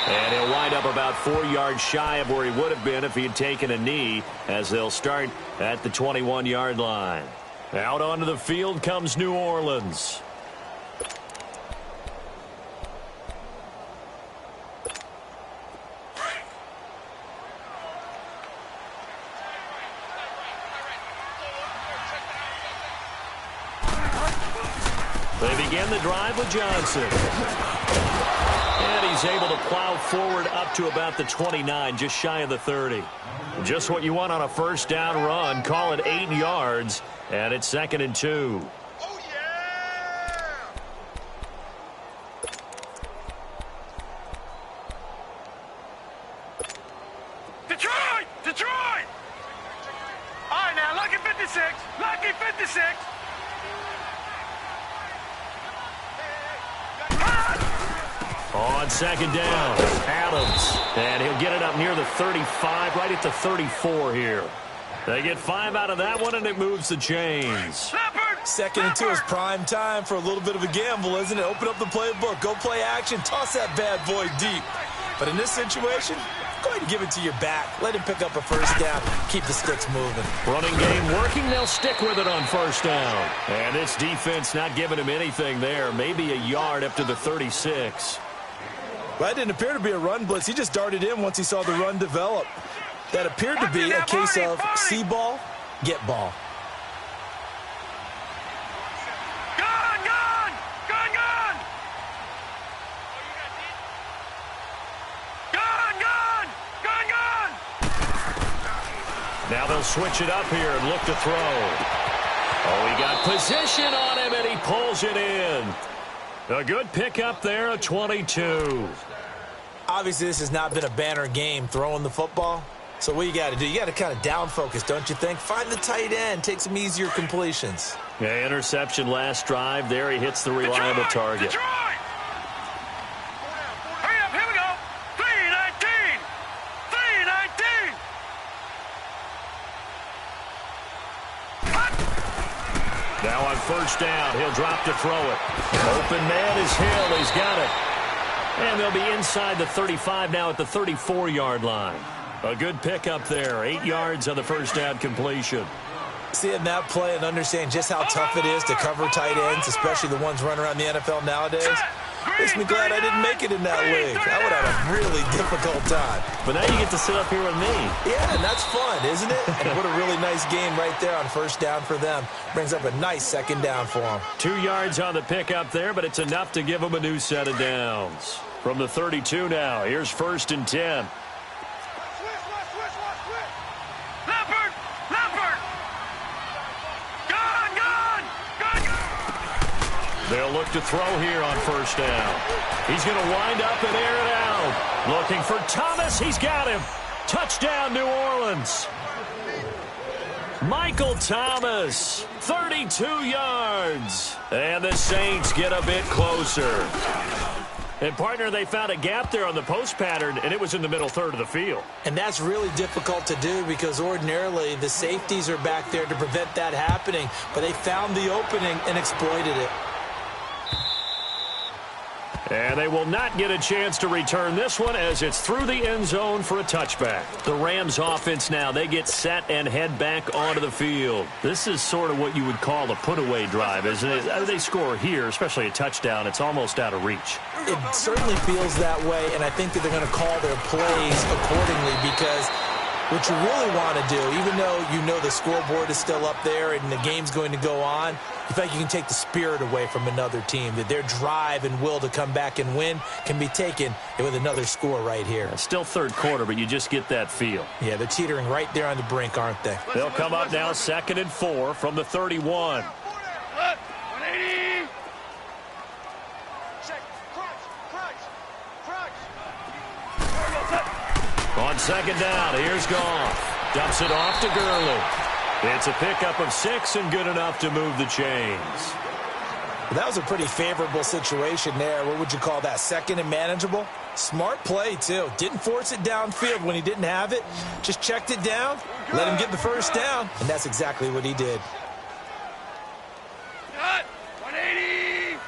S2: And he'll wind up about 4 yards shy of where he would have been if he had taken a knee, as they'll start at the 21-yard line. Out onto the field comes New Orleans. They begin the drive with Johnson. And he's able to plow forward up to about the 29, just shy of the 30. Just what you want on a first down run. Call it 8 yards, and it's 2nd and 2.
S4: Oh, yeah! Detroit! Detroit! All right, now, lucky 56. Lucky 56.
S2: On second down, Adams. And he'll get it up near the 35, right at the 34 here. They get 5 out of that one, and it moves the chains.
S3: 2nd and 2 is prime time for a little bit of a gamble, isn't it? Open up the playbook, go play action, toss that bad boy deep. But in this situation, go ahead and give it to your back. Let him pick up a first down. Keep the sticks moving.
S2: Running game working. They'll stick with it on first down. And this defense not giving him anything there. Maybe a yard up to the 36.
S3: Well, that didn't appear to be a run blitz. He just darted in once he saw the run develop. That appeared to be a case of see ball, get ball.
S2: Now they'll switch it up here and look to throw. Oh, he got position on him, and he pulls it in. A good pickup there, a 22.
S3: Obviously, this has not been a banner game throwing the football. So what you got to do, you got to kind of down focus, don't you think? Find the tight end, take some easier completions.
S2: Yeah, interception last drive. There he hits the reliable target.
S4: Detroit! Hurry up, here we go. 319! 319!
S2: Now on first down, he'll drop to throw it. Open man is Hill. He's got it. And they'll be inside the 35 now at the 34-yard line. A good pickup there. 8 yards on the first down completion.
S3: Seeing that play and understand just how tough it is to cover tight ends, especially the ones running around the NFL nowadays, makes me glad I didn't make it in that league. I would have had a really difficult time.
S2: But now you get to sit up here with me.
S3: Yeah, and that's fun, isn't it? And what a really nice game right there on first down for them. Brings up a nice second down for them. 2 yards on the pickup there, but it's enough to give them a new set of downs. From the 32 now, here's 1st and 10. They'll look to throw here on first down. He's going to wind up and air it out. Looking for Thomas. He's got him. Touchdown, New Orleans. Michael Thomas, 32 yards. And the Saints get a bit closer. And, partner, they found a gap there on the post pattern, and it was in the middle third of the field. And that's really difficult to do because ordinarily the safeties are back there to prevent that happening. But they found the opening and exploited it.
S2: And they will not get a chance to return this one as it's through the end zone for a touchback. The Rams offense now, they get set and head back onto the field. This is sort of what you would call a put-away drive, isn't it? They score here, especially a touchdown. It's almost out of reach.
S3: It certainly feels that way, and I think that they're going to call their plays accordingly because what you really want to do, even though you know the scoreboard is still up there and the game's going to go on, you feel like you can take the spirit away from another team, that their drive and will to come back and win can be taken with another score right here.
S2: It's still third quarter, but you just get that feel.
S3: Yeah, they're teetering right there on the brink, aren't they?
S2: They'll come up now 2nd and 4 from the 31.
S4: 180.
S2: On 2nd down, here's Goff. Dumps it off to Gurley. It's a pickup of 6 and good enough to move the chains.
S3: That was a pretty favorable situation there. What would you call that? 2nd and manageable? Smart play, too. Didn't force it downfield when he didn't have it. Just checked it down, let him get the first down, and that's exactly what he did.
S4: 180.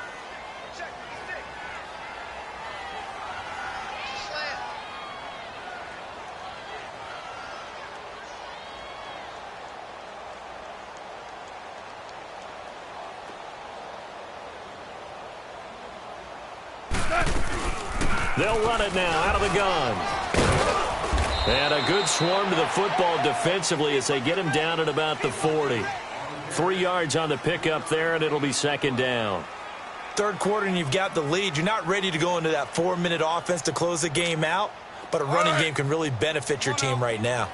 S2: They'll run it now out of the gun. And a good swarm to the football defensively as they get him down at about the 40. 3 yards on the pickup there, and it'll be 2nd down.
S3: Third quarter, and you've got the lead. You're not ready to go into that 4-minute offense to close the game out, but a running game can really benefit your team right now.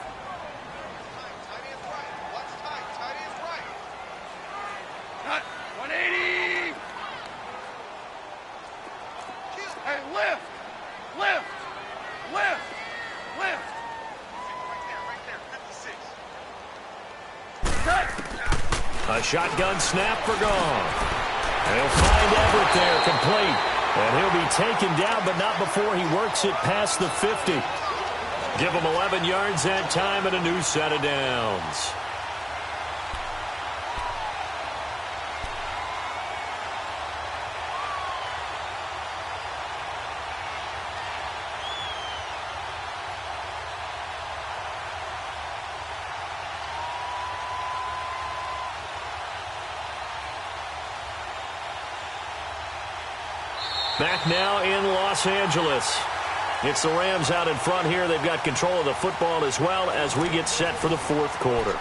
S2: A shotgun snap for Goff. They'll find Everett there, complete. And he'll be taken down, but not before he works it past the 50. Give him 11 yards that time and a new set of downs. Back now in Los Angeles. It's the Rams out in front here. They've got control of the football as well as we get set for the 4th quarter.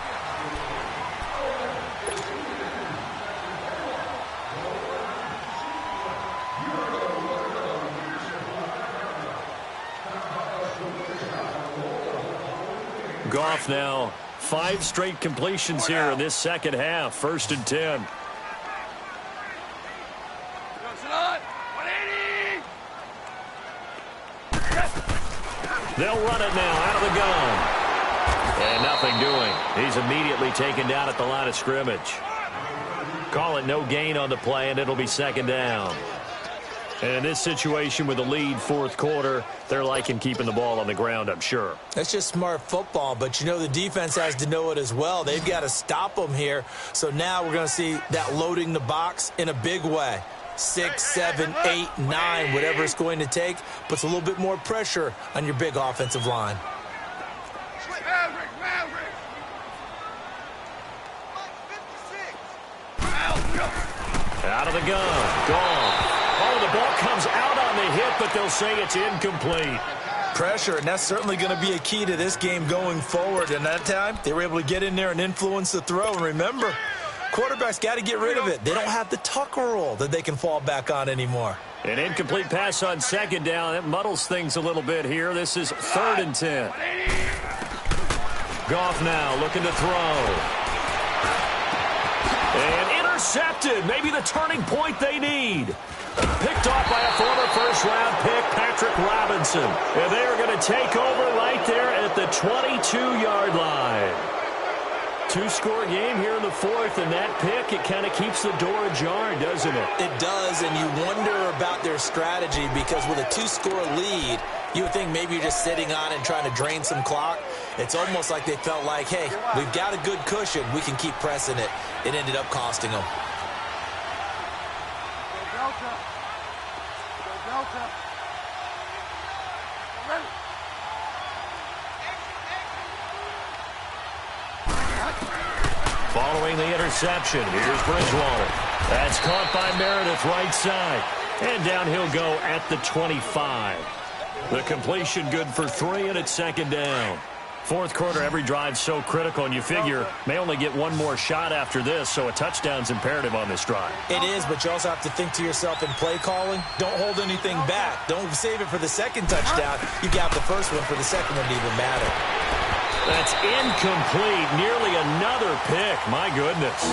S2: Goff now 5 straight completions here in this second half. 1st and 10. They'll run it now out of the gun. And nothing doing. He's immediately taken down at the line of scrimmage. Call it no gain on the play, and it'll be 2nd down. And in this situation with the lead 4th quarter, they're liking keeping the ball on the ground, I'm sure.
S3: That's just smart football, but you know the defense has to know it as well. They've got to stop them here. So now we're going to see that loading the box in a big way. 6, 7, 8, 9, whatever it's going to take, puts a little bit more pressure on your big offensive line.
S2: Out of the gun. Gone. Oh, the ball comes out on the hit, but they'll say it's incomplete.
S3: Pressure, and that's certainly going to be a key to this game going forward. And that time, they were able to get in there and influence the throw. And remember, quarterbacks got to get rid of it. They don't have the Tucker roll that they can fall back on anymore.
S2: An incomplete pass on second down. It muddles things a little bit here. This is 3rd and 10. Goff now looking to throw. And intercepted. Maybe the turning point they need. Picked off by a former first-round pick, Patrick Robinson. And they are going to take over right there at the 22-yard line. 2-score game here in the 4th, and that pick, it kind of keeps the door ajar, doesn't it?
S3: It does, and you wonder about their strategy because with a 2-score lead, you would think maybe you're just sitting on it and trying to drain some clock. It's almost like they felt like, hey, we've got a good cushion. We can keep pressing it. It ended up costing them.
S2: Following the interception, here's Bridgewater. That's caught by Meredith, right side. And down he'll go at the 25. The completion good for 3, and it's 2nd down. 4th quarter, every drive so critical, and you figure may only get one more shot after this, so a touchdown's imperative on this drive.
S3: It is, but you also have to think to yourself in play calling, don't hold anything back. Don't save it for the second touchdown. You got the first one for the second one to even matter.
S2: That's incomplete. Nearly another pick. My goodness.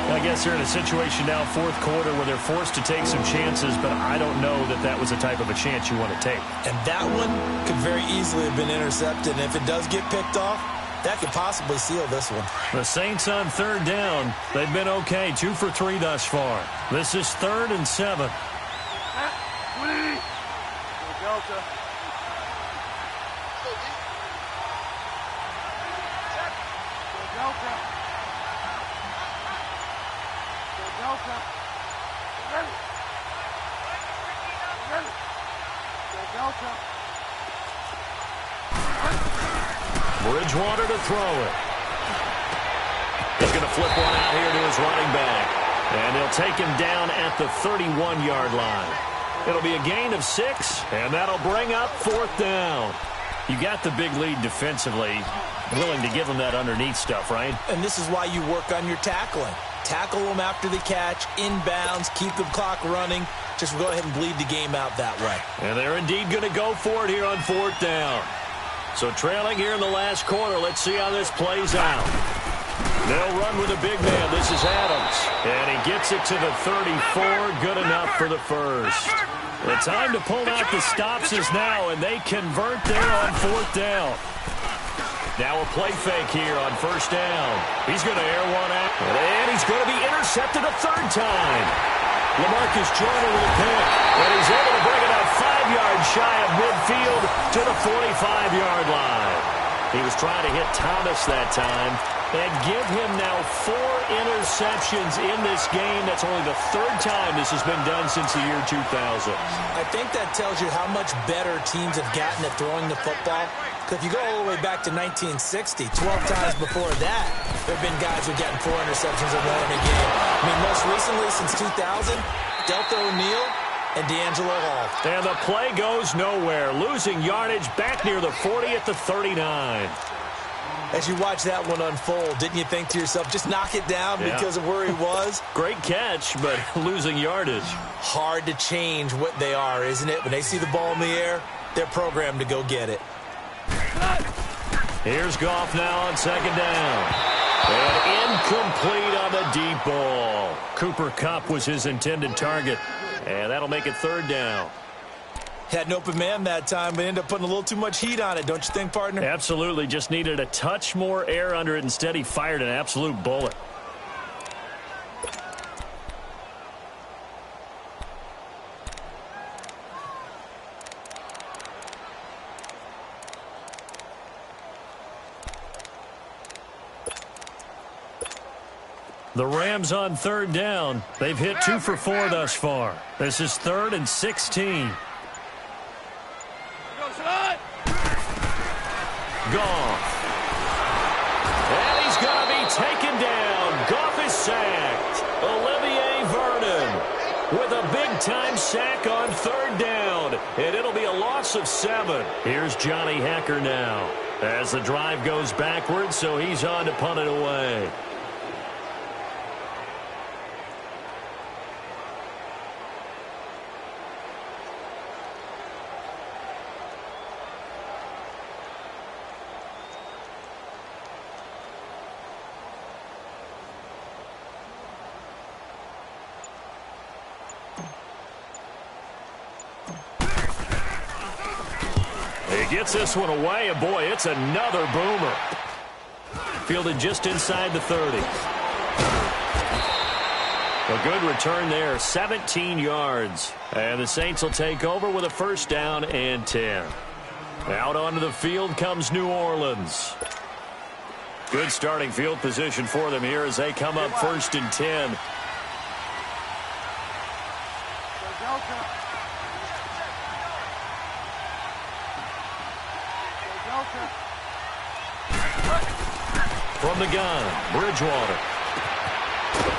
S2: I guess they're in a situation now, 4th quarter, where they're forced to take some chances, but I don't know that that was the type of a chance you want to take.
S3: And that one could very easily have been intercepted. And if it does get picked off, that could possibly seal this one.
S2: The Saints on 3rd down. They've been okay. 2 for 3 thus far. This is 3rd and 7. Bridgewater to throw it. He's going to flip one out here to his running back. And he'll take him down at the 31-yard line. It'll be a gain of 6, and that'll bring up 4th down. You got the big lead defensively. Willing to give them that underneath stuff, right?
S3: And this is why you work on your tackling. Tackle them after the catch, inbounds, keep the clock running. Just go ahead and bleed the game out that way.
S2: And they're indeed going to go for it here on 4th down. So trailing here in the last quarter, let's see how this plays out. They'll run with a big man. This is Adams. And he gets it to the 34. Good enough for the first. The time to pull out the stops is now, and they convert there on 4th down. Now a play fake here on 1st down. He's going to air one out. And he's going to be intercepted a 3rd time. LaMarcus Joyner with a pick. And he's able to bring it out 5 yards shy of midfield to the 45-yard line. He was trying to hit Thomas that time. And give him now 4 interceptions in this game. That's only the 3rd time this has been done since the year 2000.
S3: I think that tells you how much better teams have gotten at throwing the football. Because if you go all the way back to 1960, 12 times before that, there have been guys who have gotten 4 interceptions or more in a game. I mean, most recently since 2000, Delta O'Neal and D'Angelo Hall.
S2: And the play goes nowhere. Losing yardage back near the 40 at the 39.
S3: As you watch that one unfold, didn't you think to yourself, just knock it down because of where he was?
S2: Great catch, but losing yardage.
S3: Hard to change what they are, isn't it? When they see the ball in the air, they're programmed to go get it.
S2: Here's Goff now on 2nd down. And incomplete on the deep ball. Cooper Kupp was his intended target. And that'll make it 3rd down.
S3: Had an open man that time, but ended up putting a little too much heat on it, don't you think, partner?
S2: Absolutely. Just needed a touch more air under it. Instead, he fired an absolute bullet. The Rams on third down. They've hit 2 for 4 thus far. This is 3rd and 16. Goff. And he's going to be taken down. Goff is sacked. Olivier Vernon with a big-time sack on third down. And it'll be a loss of 7. Here's Johnny Hekker now as the drive goes backwards, so he's on to punt it away. He gets this one away, and boy, it's another boomer. Fielded just inside the 30. A good return there, 17 yards. And the Saints will take over with a 1st down and 10. Out onto the field comes New Orleans. Good starting field position for them here as they come up 1st and 10. From the gun, Bridgewater.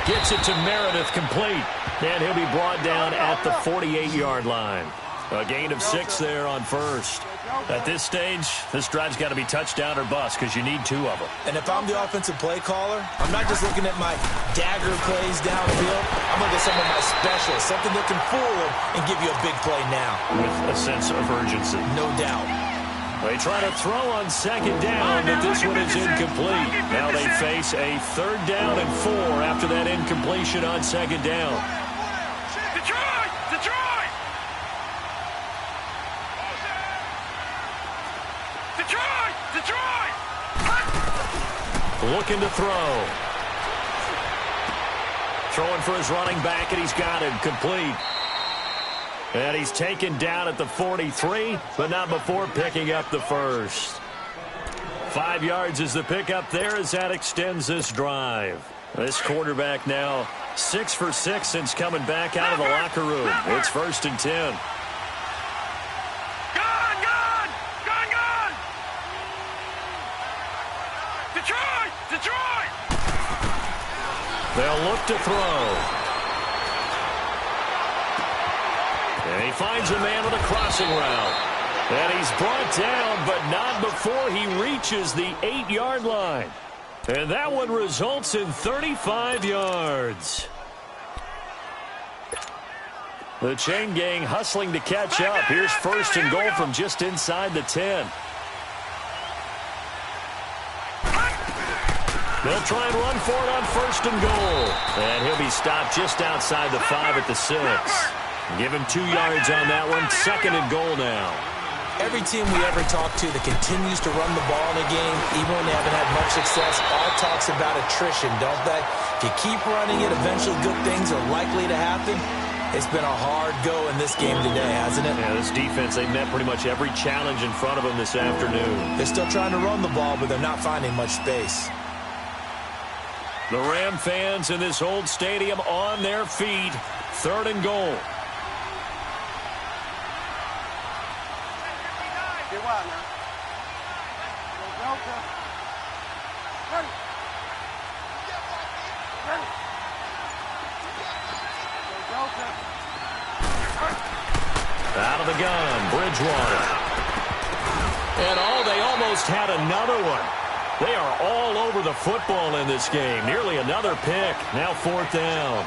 S2: Gets it to Meredith, complete. And he'll be brought down at the 48-yard line. A gain of 6 there on 1st. At this stage, this drive's got to be touchdown or bust because you need 2 of them.
S3: And if I'm the offensive play caller, I'm not just looking at my dagger plays downfield. I'm looking at some of my specials, something that can fool them and give you a big play now.
S2: With a sense of urgency.
S3: No doubt.
S2: They try to throw on 2nd down, but this one is incomplete. Now they face a 3rd down and 4 after that incompletion on 2nd down.
S4: Detroit! Detroit! Detroit! Detroit!
S2: Looking to throw. Throwing for his running back, and he's got him complete. And he's taken down at the 43, but not before picking up the 1st. 5 yards is the pickup there as that extends this drive. This quarterback now 6 for 6 since coming back out of the locker room. It's 1st and 10.
S4: Gun! Detroit! Detroit!
S2: They'll look to throw. And he finds a man with a crossing route. And he's brought down, but not before he reaches the 8-yard line. And that one results in 35 yards. The chain gang hustling to catch up. Here's 1st and goal from just inside the 10. They'll try and run for it on 1st and goal. And he'll be stopped just outside the 5 at the 6. Give him 2 yards on that one. 2nd and goal now.
S3: Every team we ever talk to that continues to run the ball in a game, even when they haven't had much success, all talks about attrition, don't they? If you keep running it, eventually good things are likely to happen. It's been a hard go in this game today, hasn't it?
S2: Yeah, this defense, they met pretty much every challenge in front of them this afternoon.
S3: They're still trying to run the ball, but they're not finding much space.
S2: The Ram fans in this old stadium on their feet. 3rd and goal. Out of the gun, Bridgewater. And they almost had another one. They are all over the football in this game. Nearly another pick. Now 4th down.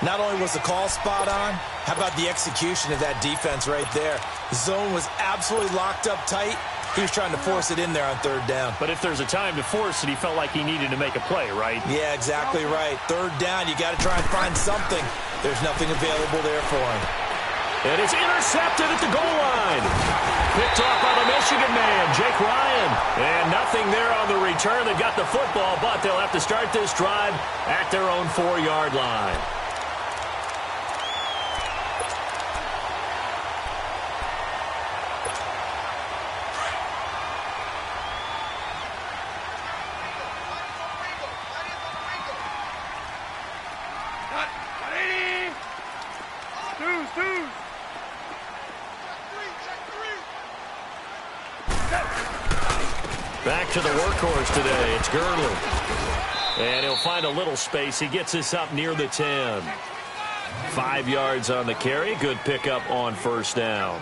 S3: Not only was the call spot on, how about the execution of that defense right there? The zone was absolutely locked up tight. He was trying to force it in there on 3rd down.
S2: But if there's a time to force it, he felt like he needed to make a play, right?
S3: Yeah, exactly right. 3rd down, you got to try and find something. There's nothing available there for him.
S2: And it's intercepted at the goal line. Picked off by the Michigan man, Jake Ryan. And nothing there on the return. They've got the football, but they'll have to start this drive at their own 4-yard line. Back to the workhorse today. It's Gurley. And he'll find a little space. He gets us up near the 10. 5 yards on the carry. Good pickup on first down.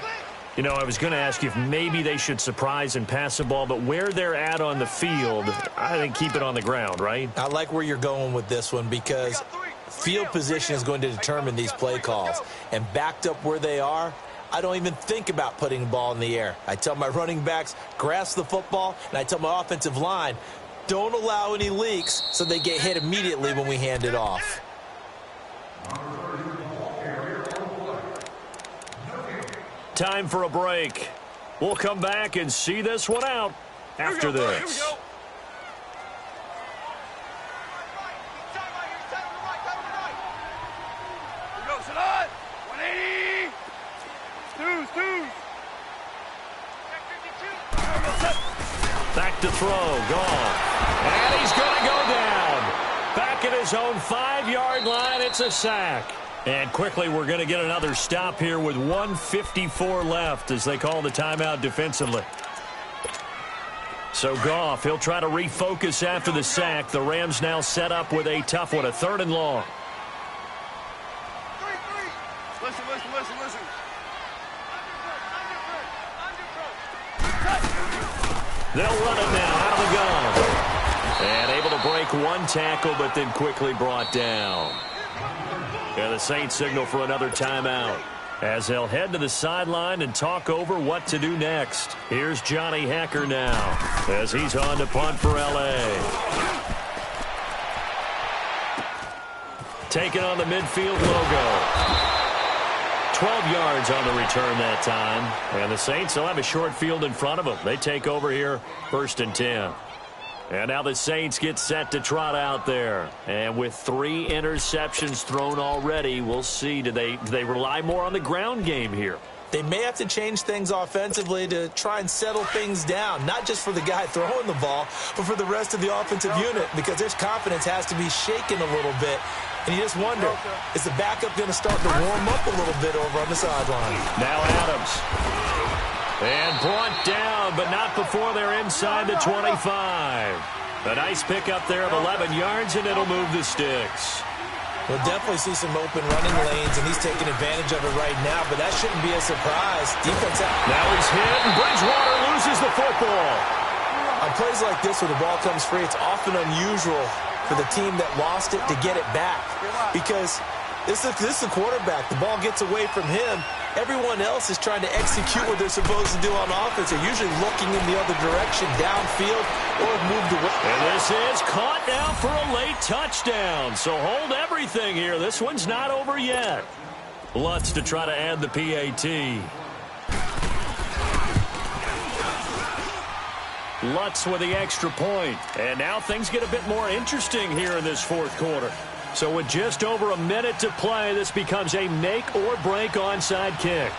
S2: You know, I was going to ask you if maybe they should surprise and pass the ball, but where they're at on the field, I think keep it on the ground, right?
S3: I like where you're going with this one because field position is going to determine these play calls. And backed up where they are, I don't even think about putting the ball in the air. I tell my running backs, grasp the football, and I tell my offensive line, don't allow any leaks so they get hit immediately when we hand it off.
S2: Time for a break. We'll come back and see this one out after this.
S4: Here we go. Salah. 180. Stews.
S2: Back to throw. Gone. And he's going to go down. Back at his own 5-yard line. It's a sack. And quickly, we're going to get another stop here with 1:54 left as they call the timeout defensively. So Goff, he'll try to refocus after the sack. The Rams now set up with a tough one, a 3rd and long.
S4: Listen.
S2: They'll run it now out of the gun. And able to break one tackle, but then quickly brought down. And the Saints signal for another timeout as they'll head to the sideline and talk over what to do next. Here's Johnny Hacker now as he's on to punt for L.A. Taking on the midfield logo. 12 yards on the return that time. And the Saints will have a short field in front of them. They take over here, 1st and 10. And now the Saints get set to trot out there. And with 3 interceptions thrown already, we'll see. Do they rely more on the ground game here?
S3: They may have to change things offensively to try and settle things down, not just for the guy throwing the ball, but for the rest of the offensive unit, because their confidence has to be shaken a little bit. And you just wonder, is the backup going to start to warm up a little bit over on the sideline?
S2: Now Adams. And brought down, but not before they're inside the 25. A nice pickup there of 11 yards, and it'll move the sticks.
S3: We'll definitely see some open running lanes, and he's taking advantage of it right now, but that shouldn't be a surprise. Defense out.
S2: Now he's hit, and Bridgewater loses the football.
S3: On plays like this where the ball comes free, it's often unusual for the team that lost it to get it back, because this is the quarterback. The ball gets away from him. Everyone else is trying to execute what they're supposed to do on offense. They're usually looking in the other direction, downfield, or have moved away.
S2: And this is caught now for a late touchdown. So hold everything here. This one's not over yet. Lutz to try to add the PAT. Lutz with the extra point. And now things get a bit more interesting here in this 4th quarter. So with just over a minute to play, this becomes a make-or-break onside kick.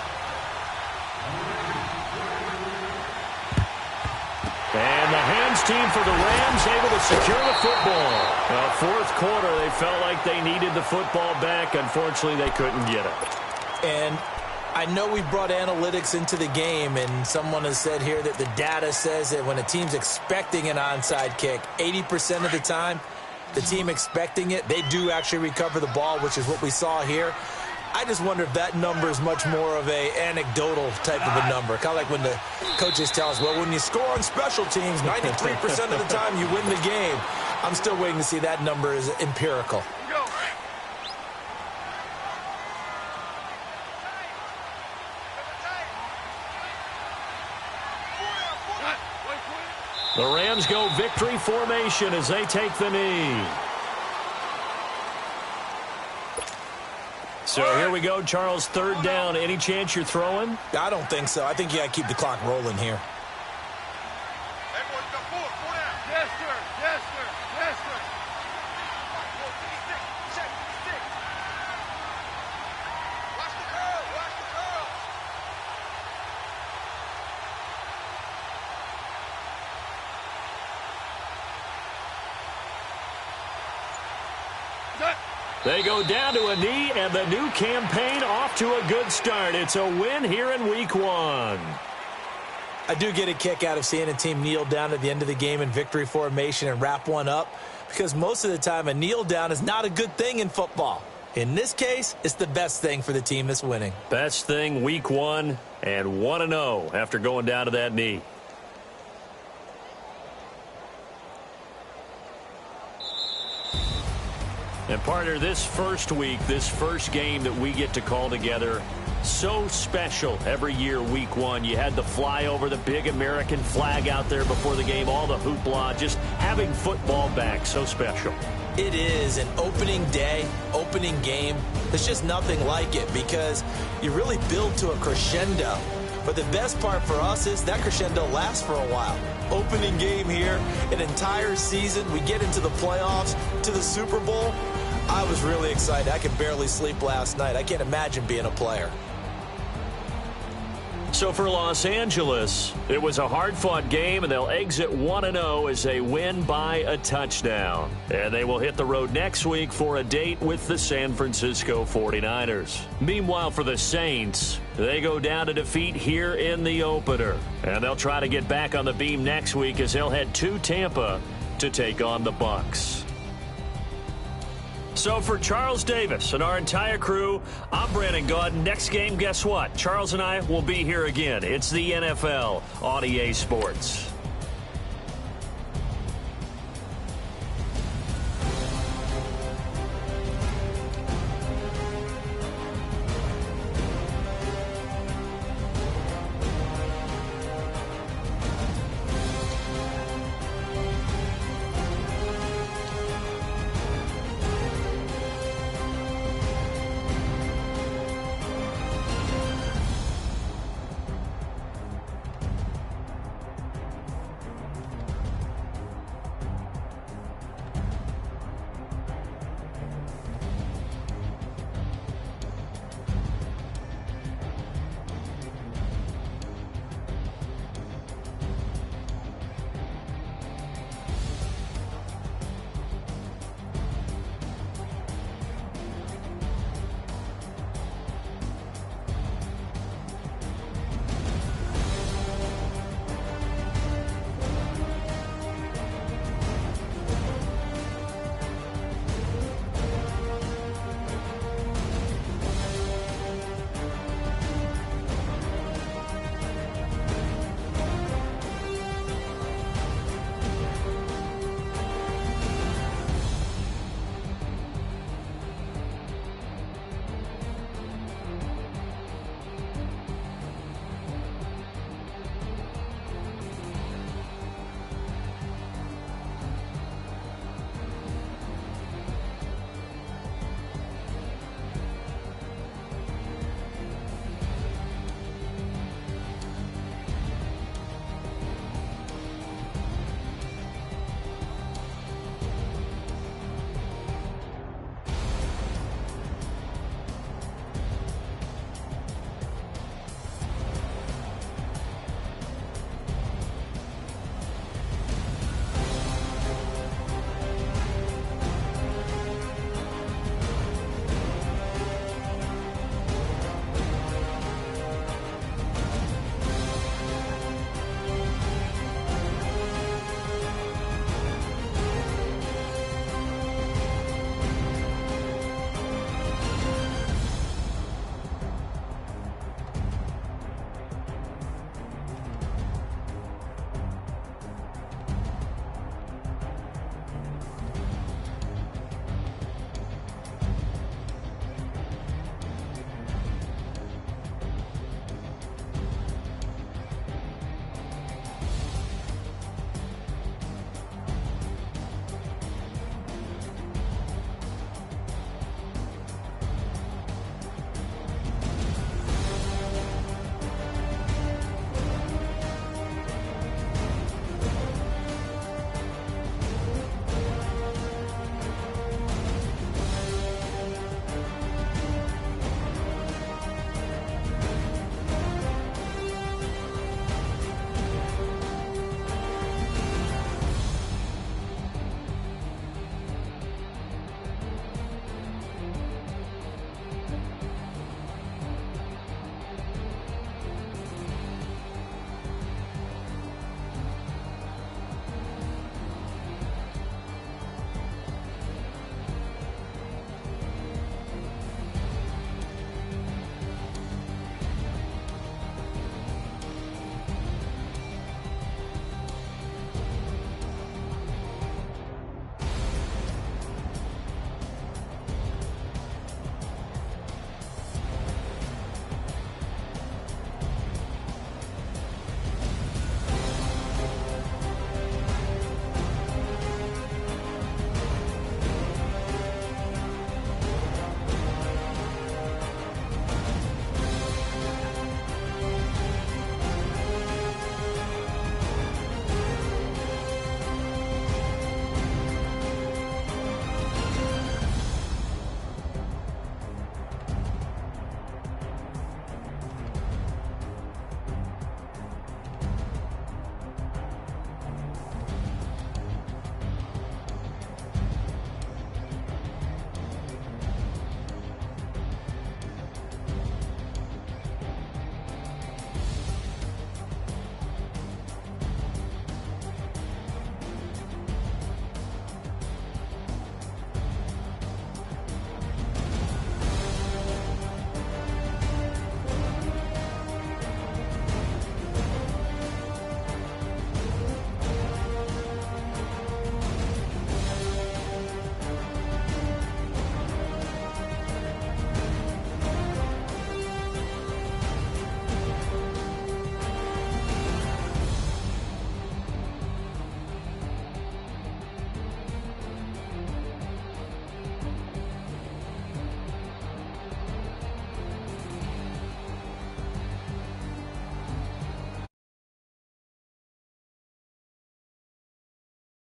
S2: And the hands team for the Rams able to secure the football. Now, 4th quarter, they felt like they needed the football back. Unfortunately, they couldn't get it.
S3: And I know we brought analytics into the game, and someone has said here that the data says that when a team's expecting an onside kick, 80% of the time, the team expecting it, they do actually recover the ball, which is what we saw here. I just wonder if that number is much more of a anecdotal type of a number. Kind of like when the coaches tell us, well, when you score on special teams, 93% of the time you win the game. I'm still waiting to see that number is empirical.
S2: The Rams go victory formation as they take the knee. So here we go, Charles, 3rd down. Any chance you're throwing?
S3: I don't think so. I think you got to keep the clock rolling here.
S4: Yes, sir. Yes, sir. Yes, sir. Watch the curl. Watch the curl.
S2: They go down to a knee, and the new campaign off to a good start. It's a win here in Week 1.
S3: I do get a kick out of seeing a team kneel down at the end of the game in victory formation and wrap one up, because most of the time a kneel down is not a good thing in football. In this case, it's the best thing for the team that's winning.
S2: Best thing week 1 and 1-0 after going down to that knee. And partner, this first week, this first game that we get to call together, so special every year, week 1. You had the flyover, the big American flag out there before the game, all the hoopla, just having football back, so special.
S3: It is an opening day, opening game. There's just nothing like it because you really build to a crescendo. But the best part for us is that crescendo lasts for a while. Opening game here, an entire season. We get into the playoffs, to the Super Bowl. I was really excited. I could barely sleep last night. I can't imagine being a player.
S2: So for Los Angeles, it was a hard-fought game, and they'll exit 1-0 as they win by a touchdown. And they will hit the road next week for a date with the San Francisco 49ers. Meanwhile, for the Saints, they go down to defeat here in the opener. And they'll try to get back on the beam next week as they'll head to Tampa to take on the Bucs. So for Charles Davis and our entire crew, I'm Brandon Gaudin. Next game, guess what? Charles and I will be here again. It's the NFL on EA Sports.